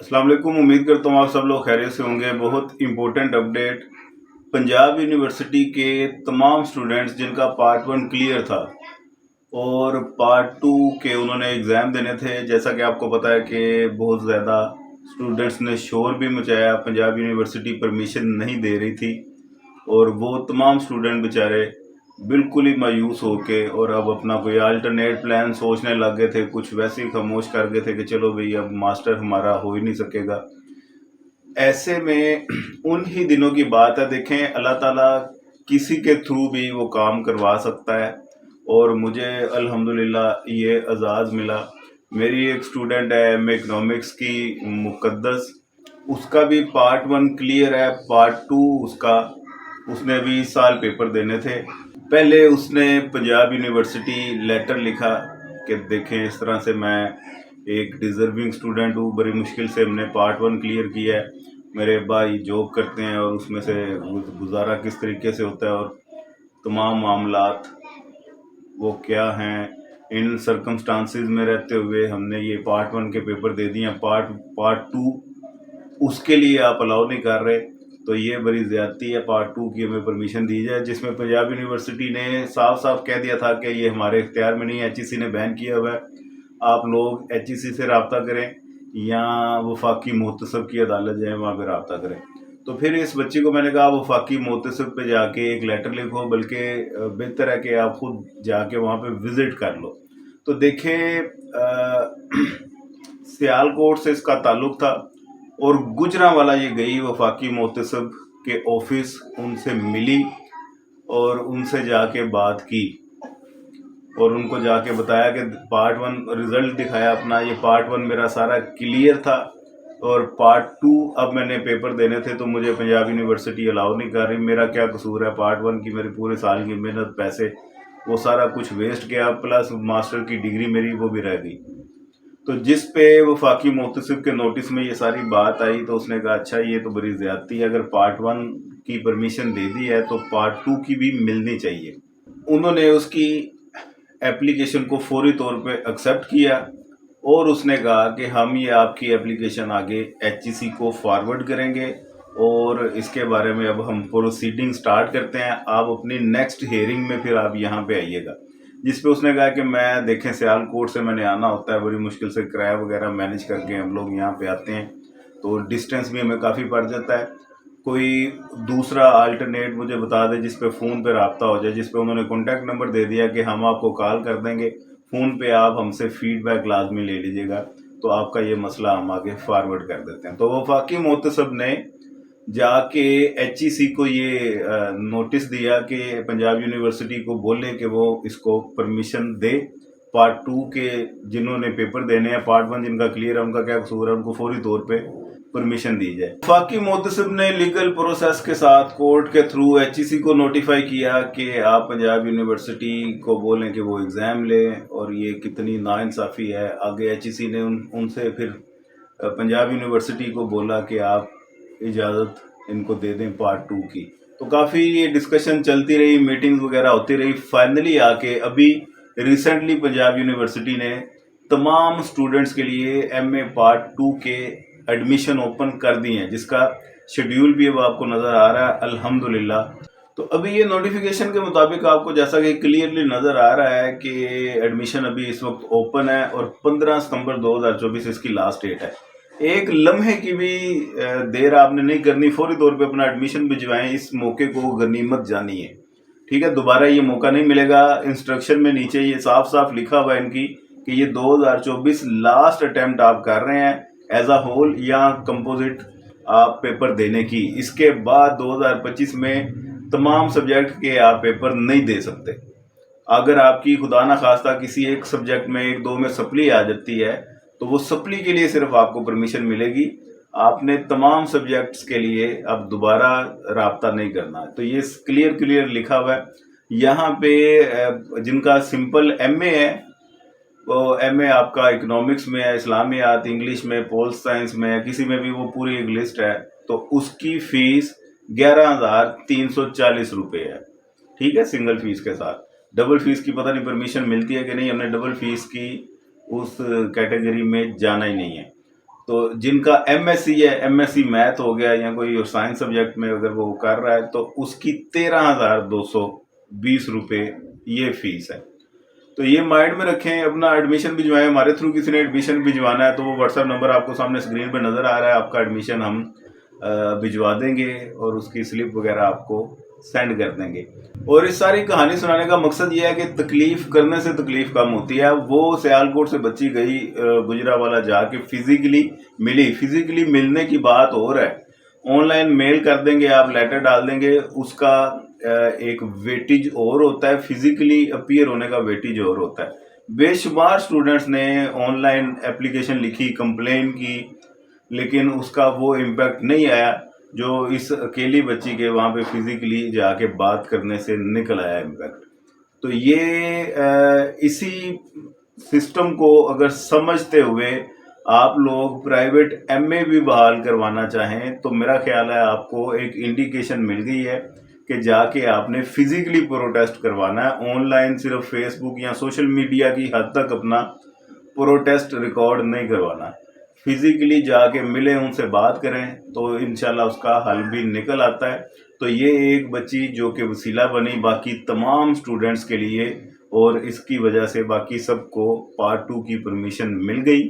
अस्सलाम वालेकुम। उम्मीद करता हूँ आप सब लोग खैरियत से होंगे। बहुत इम्पोर्टेंट अपडेट, पंजाब यूनिवर्सिटी के तमाम स्टूडेंट्स जिनका पार्ट वन क्लियर था और पार्ट टू के उन्होंने एग्ज़ाम देने थे। जैसा कि आपको पता है कि बहुत ज़्यादा स्टूडेंट्स ने शोर भी मचाया, पंजाब यूनिवर्सिटी परमिशन नहीं दे रही थी और वो तमाम स्टूडेंट बेचारे बिल्कुल ही मायूस होके और अब अपना कोई अल्टरनेट प्लान सोचने लग गए थे। कुछ वैसे ही खामोश कर गए थे कि चलो भाई अब मास्टर हमारा हो ही नहीं सकेगा। ऐसे में उन ही दिनों की बात है। देखें, अल्लाह ताला किसी के थ्रू भी वो काम करवा सकता है और मुझे अल्हम्दुलिल्लाह ये एजाज़ मिला। मेरी एक स्टूडेंट है एम इकनॉमिक्स की, मुक़द्दस, उसका भी पार्ट वन क्लियर है। पार्ट टू उसने अभी इस साल पेपर देने थे। पहले उसने पंजाब यूनिवर्सिटी लेटर लिखा कि देखें इस तरह से मैं एक डिज़र्विंग स्टूडेंट हूँ, बड़ी मुश्किल से हमने पार्ट वन क्लियर किया है, मेरे भाई जॉब करते हैं और उसमें से गुजारा किस तरीके से होता है और तमाम मामलात वो क्या हैं। इन सर्कमस्टांसिस में रहते हुए हमने ये पार्ट वन के पेपर दे दिए हैं, पार्ट टू उसके लिए आप अलाउ नहीं कर रहे, तो ये बड़ी ज़्यादती है। पार्ट टू की हमें परमिशन दी जाए, जिसमें पंजाब यूनिवर्सिटी ने साफ साफ कह दिया था कि ये हमारे इख्तियार में नहीं है, HEC ने बैन किया हुआ है। आप लोग HEC से रब्ता करें या वफाकी मोहतसब की अदालत जाएँ, वहाँ पर रब्ता करें। तो फिर इस बच्ची को मैंने कहा वफाकी मोहतसब पे जाके एक लेटर लिखो, बल्कि बेहतर है कि आप खुद जाके वहाँ पे विज़िट कर लो। तो देखें, सियालकोट से इसका ताल्लुक़ था और गुजरांवाला ये गई वफाकी मोहतसब के ऑफिस, उनसे मिली और उनसे जाके बात की और उनको जाके बताया कि पार्ट वन रिज़ल्ट दिखाया अपना, ये पार्ट वन मेरा सारा क्लियर था और पार्ट टू अब मैंने पेपर देने थे तो मुझे पंजाब यूनिवर्सिटी अलाउ नहीं कर रही। मेरा क्या कसूर है? पार्ट वन की मेरे पूरे साल की मेहनत, पैसे, वो सारा कुछ वेस्ट गया, प्लस मास्टर की डिग्री मेरी वो भी रह गई। तो जिस पे वफाकी मोहतसिब के नोटिस में ये सारी बात आई तो उसने कहा अच्छा ये तो बड़ी ज़्यादती है, अगर पार्ट वन की परमिशन दे दी है तो पार्ट टू की भी मिलनी चाहिए। उन्होंने उसकी एप्लीकेशन को फौरी तौर पे एक्सेप्ट किया और उसने कहा कि हम ये आपकी एप्लीकेशन आगे HEC को फॉरवर्ड करेंगे और इसके बारे में अब हम प्रोसीडिंग स्टार्ट करते हैं। आप अपनी नेक्स्ट हेयरिंग में फिर आप यहाँ पे आइएगा। जिस पे उसने कहा कि मैं देखें सियालकोट से मैंने आना होता है, बड़ी मुश्किल से किराया वगैरह मैनेज करके हम लोग यहाँ पे आते हैं, तो डिस्टेंस भी हमें काफ़ी पड़ जाता है। कोई दूसरा अल्टरनेट मुझे बता दे जिस पे फ़ोन पे रब्ता हो जाए। जिस पे उन्होंने कॉन्टैक्ट नंबर दे दिया कि हम आपको कॉल कर देंगे, फ़ोन पे आप हमसे फ़ीडबैक लाजमी ले लीजिएगा, तो आपका ये मसला हम आगे फॉरवर्ड कर देते हैं। तो वफाकी मोहतसब ने जाके HEC को ये नोटिस दिया कि पंजाब यूनिवर्सिटी को बोले कि वो इसको परमिशन दे, पार्ट टू के जिन्होंने पेपर देने हैं, पार्ट वन जिनका क्लियर है उनका क्या कसूर है, उनको फौरी तौर पे परमिशन दी जाए। वफाकी मोहतसिब ने लीगल प्रोसेस के साथ कोर्ट के थ्रू HEC को नोटिफाई किया कि आप पंजाब यूनिवर्सिटी को बोलें कि वो एग्ज़ाम लें, और ये कितनी नाइंसाफ़ी है। आगे HEC ने उनसे फिर पंजाब यूनिवर्सिटी को बोला कि आप इजाज़त इनको दे दें पार्ट टू की। तो काफ़ी ये डिस्कशन चलती रही, मीटिंग्स वगैरह होती रही। फाइनली आके अभी रिसेंटली पंजाब यूनिवर्सिटी ने तमाम स्टूडेंट्स के लिए MA पार्ट टू के एडमिशन ओपन कर दिए हैं, जिसका शेड्यूल भी अब आपको नज़र आ रहा है अल्हम्दुलिल्लाह। तो अभी ये नोटिफिकेशन के मुताबिक आपको जैसा कि क्लियरली नज़र आ रहा है कि एडमिशन अभी इस वक्त ओपन है और 15 सितंबर 2024 इसकी लास्ट डेट है। एक लम्हे की भी देर आपने नहीं करनी, फौरी तौर पे अपना एडमिशन भिजवाएं। इस मौके को गनीमत जानिए, ठीक है? दोबारा ये मौका नहीं मिलेगा। इंस्ट्रक्शन में नीचे ये साफ साफ लिखा हुआ है इनकी कि ये 2024 लास्ट अटेम्प्ट आप कर रहे हैं एज अ होल या कंपोजिट आप पेपर देने की। इसके बाद 2025 में तमाम सब्जेक्ट के आप पेपर नहीं दे सकते। अगर आपकी खुदा ना खास्ता किसी एक सब्जेक्ट में, एक दो में सप्ली आ जाती है, तो वो सप्ली के लिए सिर्फ आपको परमिशन मिलेगी। आपने तमाम सब्जेक्ट्स के लिए अब दोबारा रब्ता नहीं करना है। तो ये क्लियर लिखा हुआ है यहाँ पे। जिनका सिंपल MA है वो MA आपका इकोनॉमिक्स में है, इस्लामियात, इंग्लिश में, पोल साइंस में है, किसी में भी वो पूरी एक लिस्ट है, तो उसकी फ़ीस 11,340 रुपये है, ठीक है, सिंगल फीस के साथ। डबल फीस की पता नहीं परमिशन मिलती है कि नहीं, हमने डबल फीस की उस कैटेगरी में जाना ही नहीं है। तो जिनका एमएससी है, एमएससी मैथ हो गया या कोई साइंस सब्जेक्ट में अगर वो कर रहा है तो उसकी 13,220 रुपये ये फीस है। तो ये माइंड में रखें, अपना एडमिशन भिजवाएं। हमारे थ्रू किसी ने एडमिशन भिजवाना है तो वो व्हाट्सएप नंबर आपको सामने स्क्रीन पे नज़र आ रहा है, आपका एडमिशन हम भिजवा देंगे और उसकी स्लिप वगैरह आपको सेंड कर देंगे। और इस सारी कहानी सुनाने का मकसद ये है कि तकलीफ करने से तकलीफ कम होती है। वो सियालकोट से बच्ची गई गुजरावाला जाके फिजिकली मिली, फिजिकली मिलने की बात और है, ऑनलाइन मेल कर देंगे आप, लेटर डाल देंगे, उसका एक वेटेज और होता है, फिजिकली अपीयर होने का वेटेज और होता है। बेशुमार स्टूडेंट्स ने ऑनलाइन एप्लीकेशन लिखी, कंप्लेन की, लेकिन उसका वो इम्पैक्ट नहीं आया जो इस अकेली बच्ची के वहाँ पे फिजिकली जाके बात करने से निकल आया इम्पैक्ट। तो ये इसी सिस्टम को अगर समझते हुए आप लोग प्राइवेट एमए भी बहाल करवाना चाहें तो मेरा ख्याल है आपको एक इंडिकेशन मिल गई है कि जाके आपने फिजिकली प्रोटेस्ट करवाना है। ऑनलाइन सिर्फ फेसबुक या सोशल मीडिया की हद तक अपना प्रोटेस्ट रिकॉर्ड नहीं करवाना, फिजिकली जाके मिलें, उनसे बात करें तो इंशाल्लाह उसका हल भी निकल आता है। तो ये एक बच्ची जो कि वसीला बनी बाकी तमाम स्टूडेंट्स के लिए, और इसकी वजह से बाकी सबको पार्ट 2 की परमिशन मिल गई।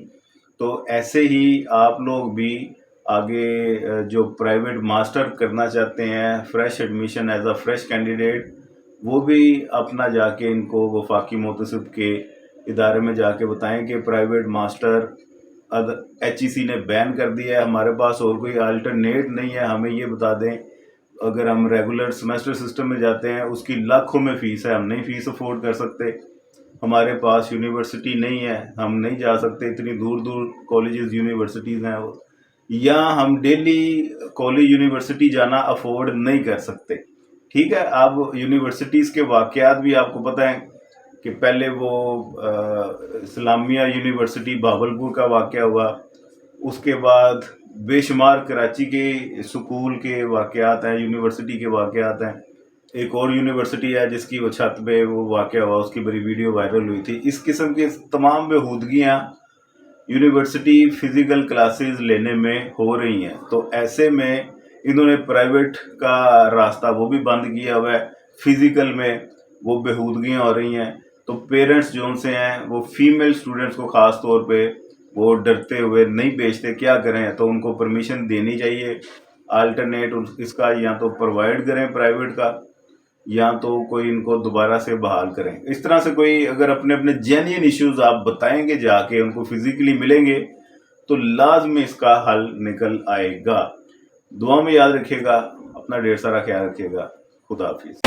तो ऐसे ही आप लोग भी आगे जो प्राइवेट मास्टर करना चाहते हैं, fresh admission as a fresh candidate, वो भी अपना जाके इनको वफाकी मोतसिब के इदारे में जाके बताएं कि प्राइवेट मास्टर HEC ने बैन कर दिया है, हमारे पास और कोई अल्टरनेट नहीं है, हमें ये बता दें। अगर हम रेगुलर सेमेस्टर सिस्टम में जाते हैं उसकी लाखों में फ़ीस है, हम नहीं फ़ीस अफोर्ड कर सकते, हमारे पास यूनिवर्सिटी नहीं है, हम नहीं जा सकते, इतनी दूर दूर कॉलेजेस यूनिवर्सिटीज़ हैं, या हम डेली कॉलेज यूनिवर्सिटी जाना अफोर्ड नहीं कर सकते। ठीक है, अब यूनिवर्सिटीज़ के वाक़यात भी आपको पता है कि पहले वो इस्लामिया यूनिवर्सिटी भावलपुर का वाक़या हुआ, उसके बाद बेशुमार कराची के स्कूल के वाक़यात हैं, यूनिवर्सिटी के वाक़यात हैं। एक और यूनिवर्सिटी है जिसकी वो छत पे वो वाक़या हुआ, उसकी बड़ी वीडियो वायरल हुई थी। इस किस्म की तमाम बेहूदगियाँ यूनिवर्सिटी फ़िज़िकल क्लासेस लेने में हो रही हैं। तो ऐसे में इन्होंने प्राइवेट का रास्ता वो भी बंद किया हुआ है, फ़िज़िकल में वो बेहूदगियाँ हो रही हैं। तो पेरेंट्स जो उनसे हैं वो फीमेल स्टूडेंट्स को ख़ास तौर पे वो डरते हुए नहीं भेजते, क्या करें, तो उनको परमिशन देनी चाहिए। अल्टरनेट इसका या तो प्रोवाइड करें प्राइवेट का, या तो कोई इनको दोबारा से बहाल करें। इस तरह से कोई अगर अपने अपने जेन्युइन इश्यूज आप बताएंगे, जाके उनको फिजिकली मिलेंगे, तो लाजमी इसका हल निकल आएगा। दुआ में याद रखिएगा, अपना ढेर सारा ख्याल रखिएगा। खुदा हाफिज।